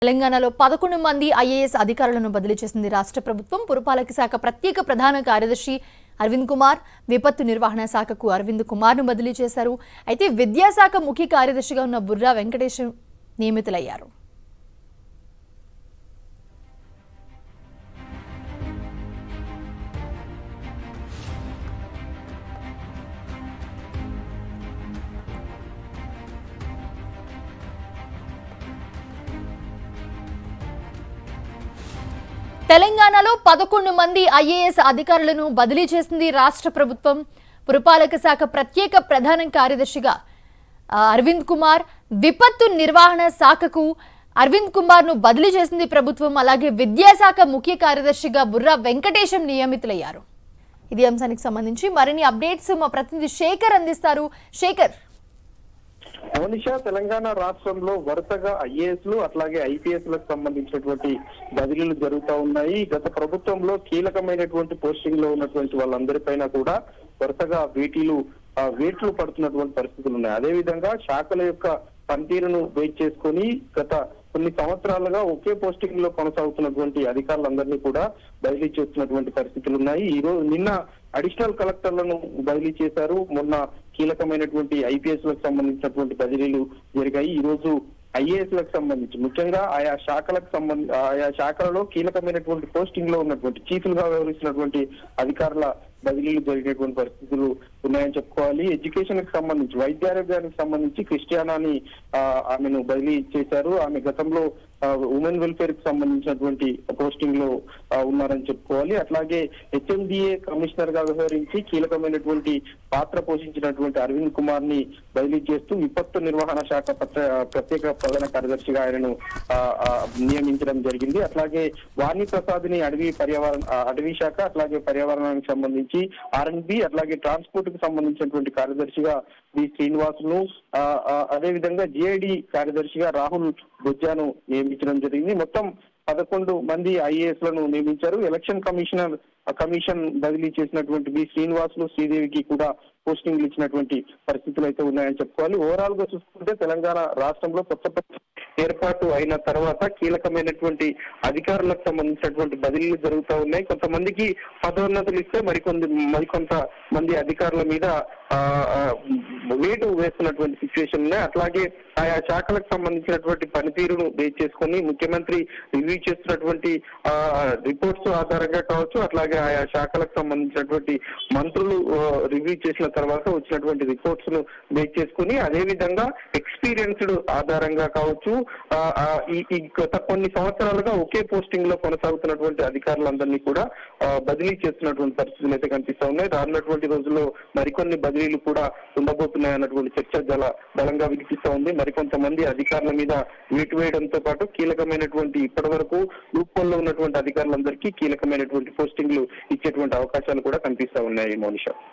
తెలంగాణలో 11 మంది ఐఏఎస్ అధికారులను బదిలీ చేసింది రాష్ట్ర ప్రభుత్వం. పురపాలక శాఖ ప్రత్యేక ప్రధాన కార్యదర్శి అరవింద్ కుమార్, విపత్తు నిర్వహణ శాఖకు అరవింద్ కుమార్ను బదిలీ చేశారు. అయితే విద్యాశాఖ ముఖ్య కార్యదర్శిగా ఉన్న బుర్రా వెంకటేశం నియమితులయ్యారు. తెలంగాణలో 11 మంది ఐఏఎస్ అధికారులను బదిలీ చేసింది రాష్ట్ర ప్రభుత్వం. పురపాలక శాఖ ప్రత్యేక ప్రధాన కార్యదర్శిగా అరవింద్ కుమార్, విపత్తు నిర్వహణ శాఖకు అరవింద్ కుమార్ను బదిలీ చేసింది ప్రభుత్వం. అలాగే విద్యాశాఖ ముఖ్య కార్యదర్శిగా బుర్రా వెంకటేశం నియమితులయ్యారు. ఇది అంశానికి సంబంధించి మరిన్ని అప్డేట్స్ మా ప్రతినిధి శేఖర్ అందిస్తారు. శేఖర్, మోనిషా, తెలంగాణ రాష్ట్రంలో వరుసగా ఐఏఎస్లు అట్లాగే ఐపీఎస్లకు సంబంధించినటువంటి బదిలీలు జరుగుతూ ఉన్నాయి. గత ప్రభుత్వంలో కీలకమైనటువంటి పోస్టింగ్ లో ఉన్నటువంటి వాళ్ళందరిపైన కూడా వరుసగా వేట్లు పడుతున్నటువంటి పరిస్థితులు ఉన్నాయి. అదేవిధంగా శాఖల యొక్క పనితీరును బేస్ చేసుకొని గత కొన్ని సంవత్సరాలుగా ఒకే పోస్టింగ్ లో కొనసాగుతున్నటువంటి అధికారులందరినీ కూడా బదిలీ చేస్తున్నటువంటి పరిస్థితులు ఉన్నాయి. నిన్న అడిషనల్ కలెక్టర్లను బదిలీ చేశారు. మొన్న కీలకమైనటువంటి ఐపీఎస్ లకు సంబంధించినటువంటి బదిలీలు జరిగాయి. ఈ రోజు ఐఏఎస్ లకు సంబంధించి ముఖ్యంగా ఆయా శాఖలలో కీలకమైనటువంటి పోస్టింగ్ లో ఉన్నటువంటి చీఫ్లుగా వ్యవహరిస్తున్నటువంటి అధికారుల బదిలీలు జరిగేటువంటి పరిస్థితులు ఉన్నాయని చెప్పుకోవాలి. ఎడ్యుకేషన్ కి సంబంధించి, వైద్యారోగ్యానికి సంబంధించి క్రిస్టియానాని ఆమెను బదిలీ చేశారు. ఆమె గతంలో ఉమెన్ వెల్ఫేర్ కి సంబంధించినటువంటి పోస్టింగ్ లో ఉన్నారని చెప్పుకోవాలి. అట్లాగే హెచ్ఎండిఏ కమిషనర్ గా వ్యవహరించి కీలకమైనటువంటి పాత్ర పోషించినటువంటి అరవింద్ కుమార్ ని బదిలీ చేస్తూ విపత్తు నిర్వహణ శాఖ ప్రత్యేక ప్రధాన కార్యదర్శిగా ఆయనను నియమించడం జరిగింది. అట్లాగే వాణి ప్రసాద్ ని అటవీ శాఖ అట్లాగే పర్యావరణానికి సంబంధించి R&B అట్లాగే ట్రాన్స్పోర్ట్ కు సంబంధించినటువంటి కార్యదర్శిగా బి శ్రీనివాసును, అదేవిధంగా జిఐడి కార్యదర్శిగా రాహుల్ బొజ్జాను నియమించడం జరిగింది. మొత్తం 11 మంది ఐఏఎస్ లను నియమించారు. ఎలక్షన్ కమిషన్ బదిలీ చేసినటువంటి బి శ్రీనివాసులు, శ్రీదేవికి కూడా పోస్టింగ్లు ఇచ్చినటువంటి పరిస్థితులు అయితే ఉన్నాయని చెప్పుకోవాలి. ఓవరాల్ గా చూసుకుంటే తెలంగాణ రాష్ట్రంలో కొత్త ఏర్పాటు అయిన తర్వాత కీలకమైనటువంటి అధికారులకు సంబంధించినటువంటి బదిలీలు జరుగుతూ ఉన్నాయి. కొంతమందికి పదోన్నతులు ఇస్తే మరికొంత మంది అధికారుల మీద వేటు వేస్తున్నటువంటి సిచ్యువేషన్ ఉన్నాయి. అట్లాగే ఆయా శాఖలకు సంబంధించినటువంటి పనితీరును బేస్ చేసుకొని ముఖ్యమంత్రి రివ్యూ చేస్తున్నటువంటి రిపోర్ట్స్ ఆధారంగా కావచ్చు, అట్లాగే ఆయా శాఖలకు సంబంధించినటువంటి మంత్రులు రివ్యూ చేసిన తర్వాత వచ్చినటువంటి రిపోర్ట్స్ ను బేస్ చేసుకుని, అదే విధంగా ఎక్స్పీరియన్స్డ్ ఆధారంగా కావచ్చు, ఈ గత కొన్ని సంవత్సరాలుగా ఒకే పోస్టింగ్ లో కొనసాగుతున్నటువంటి అధికారులందరినీ కూడా బదిలీ చేస్తున్నటువంటి పరిస్థితులు అయితే కనిపిస్తా ఉన్నాయి. రానున్నటువంటి రోజుల్లో మరికొన్ని బదిలీలు కూడా ఉండబోతున్నాయి అన్నటువంటి చర్చ బలంగా వినిపిస్తా ఉంది. మరికొంతమంది అధికారుల మీద వేటు వేయడంతో పాటు కీలకమైనటువంటి ఇప్పటి వరకు లూప్‌హోల్లో ఉన్నటువంటి అధికారులందరికీ కీలకమైనటువంటి పోస్టింగ్లు ఇచ్చేటువంటి అవకాశాలు కూడా కనిపిస్తా ఉన్నాయి. మోనిషా.